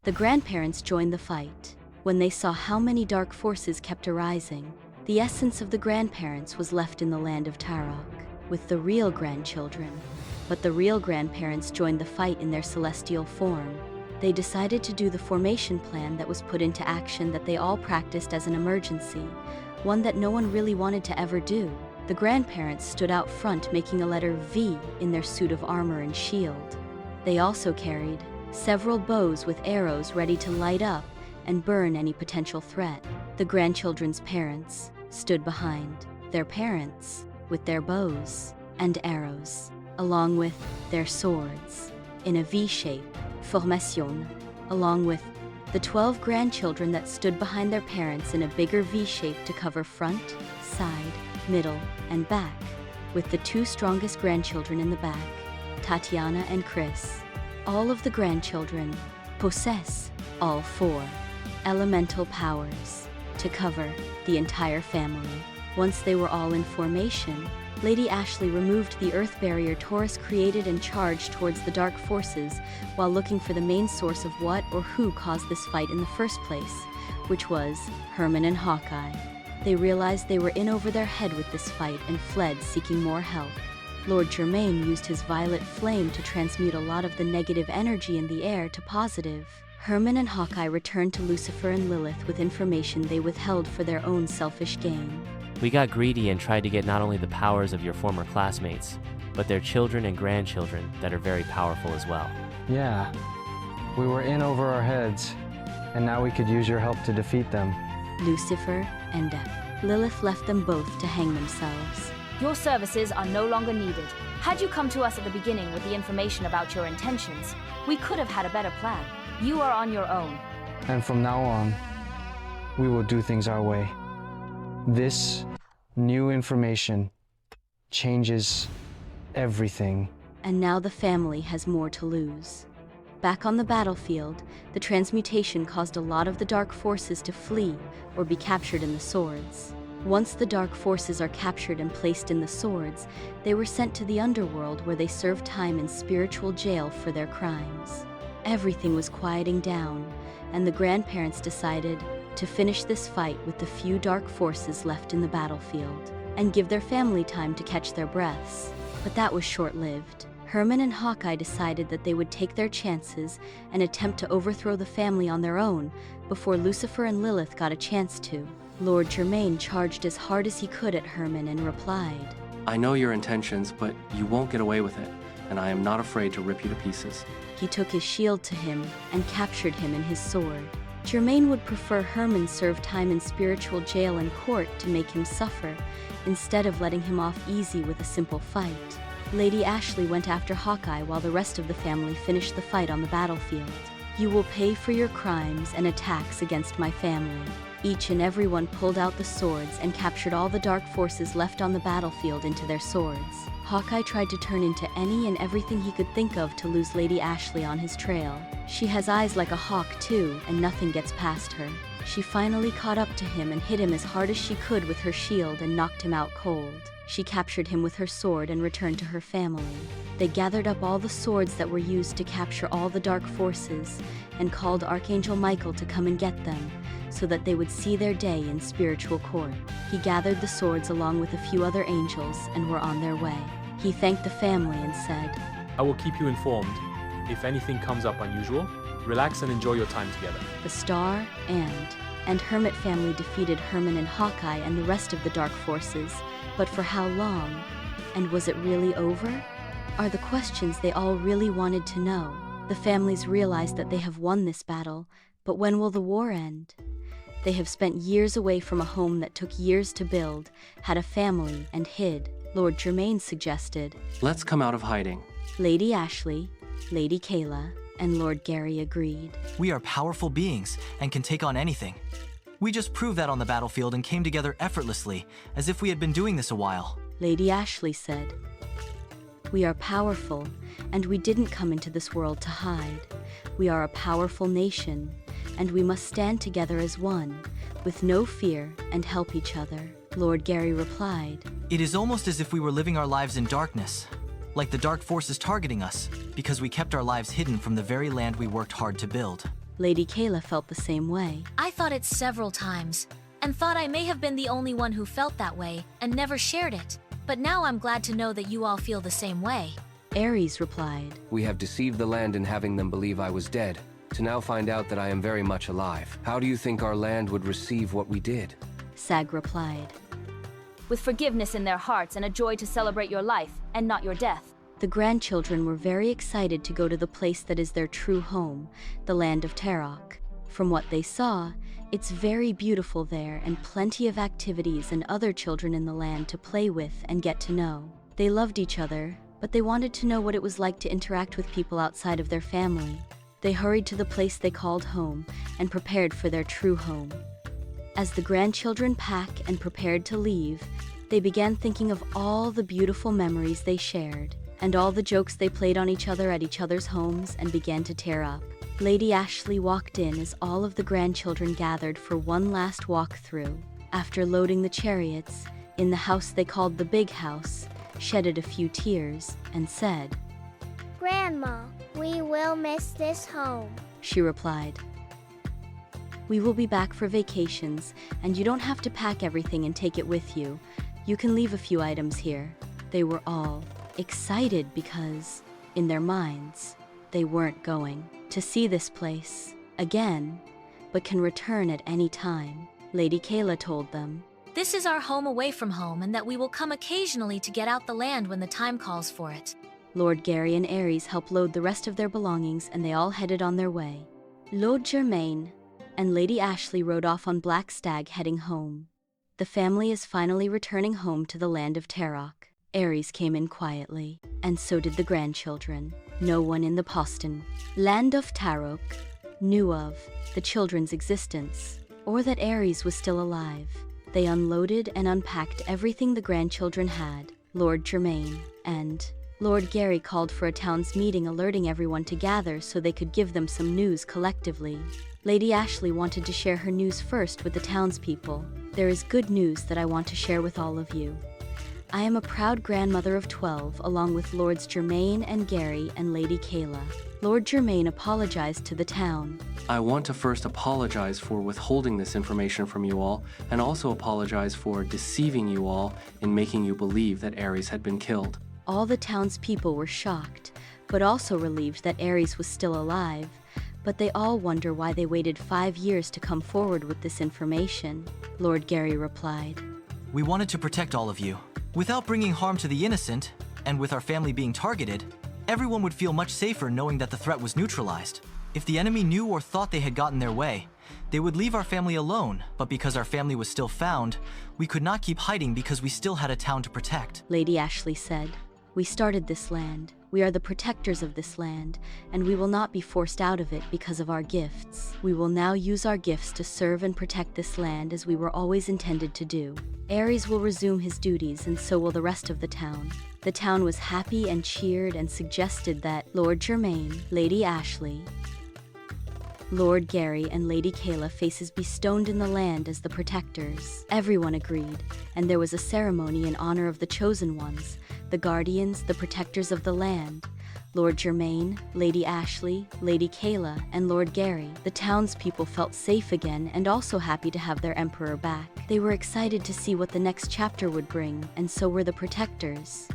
The grandparents joined the fight. When they saw how many dark forces kept arising, the essence of the grandparents was left in the land of Taroc, with the real grandchildren. But the real grandparents joined the fight in their celestial form. They decided to do the formation plan that was put into action that they all practiced as an emergency, one that no one really wanted to ever do. The grandparents stood out front making a letter V in their suit of armor and shield. They also carried several bows with arrows ready to light up and burn any potential threat. The grandchildren's parents stood behind their parents with their bows and arrows, along with their swords, in a V-shape, formation, along with the 12 grandchildren that stood behind their parents in a bigger V-shape to cover front, side, middle, and back, with the 2 strongest grandchildren in the back, Tatiana and Chris. All of the grandchildren possess all 4 elemental powers to cover the entire family. Once they were all in formation, Lady Ashley removed the earth barrier Taurus created and charged towards the dark forces while looking for the main source of what or who caused this fight in the first place, which was Herman and Hawkeye. They realized they were in over their head with this fight and fled seeking more help. Lord Germain used his violet flame to transmute a lot of the negative energy in the air to positive. Herman and Hawkeye returned to Lucifer and Lilith with information they withheld for their own selfish gain. We got greedy and tried to get not only the powers of your former classmates, but their children and grandchildren that are very powerful as well. Yeah, we were in over our heads, and now we could use your help to defeat them. Lucifer and Lilith left them both to hang themselves. Your services are no longer needed. Had you come to us at the beginning with the information about your intentions, we could have had a better plan. You are on your own. And from now on, we will do things our way. This new information changes everything. And now the family has more to lose. Back on the battlefield, the transmutation caused a lot of the dark forces to flee or be captured in the swords. Once the dark forces are captured and placed in the swords, they were sent to the underworld where they served time in spiritual jail for their crimes. Everything was quieting down, and the grandparents decided to finish this fight with the few dark forces left in the battlefield and give their family time to catch their breaths. But that was short-lived. Herman and Hawkeye decided that they would take their chances and attempt to overthrow the family on their own before Lucifer and Lilith got a chance to. Lord Germain charged as hard as he could at Herman and replied, I know your intentions, but you won't get away with it, and I am not afraid to rip you to pieces. He took his shield to him and captured him in his sword. Germain would prefer Herman serve time in spiritual jail and court to make him suffer, instead of letting him off easy with a simple fight. Lady Ashley went after Hawkeye while the rest of the family finished the fight on the battlefield. You will pay for your crimes and attacks against my family. Each and every one pulled out the swords and captured all the dark forces left on the battlefield into their swords. Hawkeye tried to turn into any and everything he could think of to lose Lady Ashley on his trail. She has eyes like a hawk too, and nothing gets past her. She finally caught up to him and hit him as hard as she could with her shield and knocked him out cold. She captured him with her sword and returned to her family. They gathered up all the swords that were used to capture all the dark forces and called Archangel Michael to come and get them, so that they would see their day in spiritual court. He gathered the swords along with a few other angels and were on their way. He thanked the family and said, I will keep you informed. If anything comes up unusual, relax and enjoy your time together. The Star and Hermit family defeated Herman and Hawkeye and the rest of the dark forces, but for how long? And was it really over? Are the questions they all really wanted to know. The families realize that they have won this battle, but when will the war end? They have spent years away from a home that took years to build, had a family, and hid. Lord Germain suggested, Let's come out of hiding. Lady Ashley, Lady Kayla, and Lord Gary agreed. We are powerful beings and can take on anything. We just proved that on the battlefield and came together effortlessly, as if we had been doing this a while. Lady Ashley said, We are powerful, and we didn't come into this world to hide. We are a powerful nation, and we must stand together as one, with no fear, and help each other. Lord Gary replied, It is almost as if we were living our lives in darkness, like the dark forces targeting us, because we kept our lives hidden from the very land we worked hard to build. Lady Kayla felt the same way. I thought it several times, and thought I may have been the only one who felt that way and never shared it. But now I'm glad to know that you all feel the same way. Ares replied. We have deceived the land in having them believe I was dead, to now find out that I am very much alive. How do you think our land would receive what we did? Sag replied. With forgiveness in their hearts and a joy to celebrate your life and not your death. The grandchildren were very excited to go to the place that is their true home, the land of Taroc. From what they saw, it's very beautiful there and plenty of activities and other children in the land to play with and get to know. They loved each other, but they wanted to know what it was like to interact with people outside of their family. They hurried to the place they called home and prepared for their true home. As the grandchildren packed and prepared to leave, they began thinking of all the beautiful memories they shared and all the jokes they played on each other at each other's homes and began to tear up. Lady Ashley walked in as all of the grandchildren gathered for one last walk-through. After loading the chariots, in the house they called the Big House, shedded a few tears and said, "Grandma, we will miss this home." She replied, "We will be back for vacations, and you don't have to pack everything and take it with you. You can leave a few items here." They were all excited because, in their minds, they weren't going to see this place again, but can return at any time. Lady Kayla told them, This is our home away from home, and that we will come occasionally to get out the land when the time calls for it. Lord Gary and Ares helped load the rest of their belongings and they all headed on their way. Lord Germain and Lady Ashley rode off on Black Stag heading home. The family is finally returning home to the land of Taroc. Ares came in quietly, and so did the grandchildren. No one in the Poston land of Taroc knew of the children's existence, or that Ares was still alive. They unloaded and unpacked everything the grandchildren had. Lord Germain and Lord Gary called for a town's meeting, alerting everyone to gather so they could give them some news collectively. Lady Ashley wanted to share her news first with the townspeople. There is good news that I want to share with all of you. I am a proud grandmother of 12, along with Lords Germain and Gary and Lady Kayla. Lord Germain apologized to the town. I want to first apologize for withholding this information from you all, and also apologize for deceiving you all in making you believe that Ares had been killed. All the townspeople were shocked, but also relieved that Ares was still alive. But they all wonder why they waited 5 years to come forward with this information. Lord Gary replied, We wanted to protect all of you. Without bringing harm to the innocent, and with our family being targeted, everyone would feel much safer knowing that the threat was neutralized. If the enemy knew or thought they had gotten their way, they would leave our family alone, but because our family was still found, we could not keep hiding because we still had a town to protect. Lady Ashley said, We started this land. We are the protectors of this land, and we will not be forced out of it because of our gifts. We will now use our gifts to serve and protect this land as we were always intended to do. Ares will resume his duties, and so will the rest of the town. The town was happy and cheered and suggested that Lord Germain, Lady Ashley, Lord Gary and Lady Kayla faces be stoned in the land as the protectors. Everyone agreed, and there was a ceremony in honor of the chosen ones, the guardians, the protectors of the land. Lord Germain, Lady Ashley, Lady Kayla, and Lord Gary. The townspeople felt safe again and also happy to have their emperor back. They were excited to see what the next chapter would bring, and so were the protectors.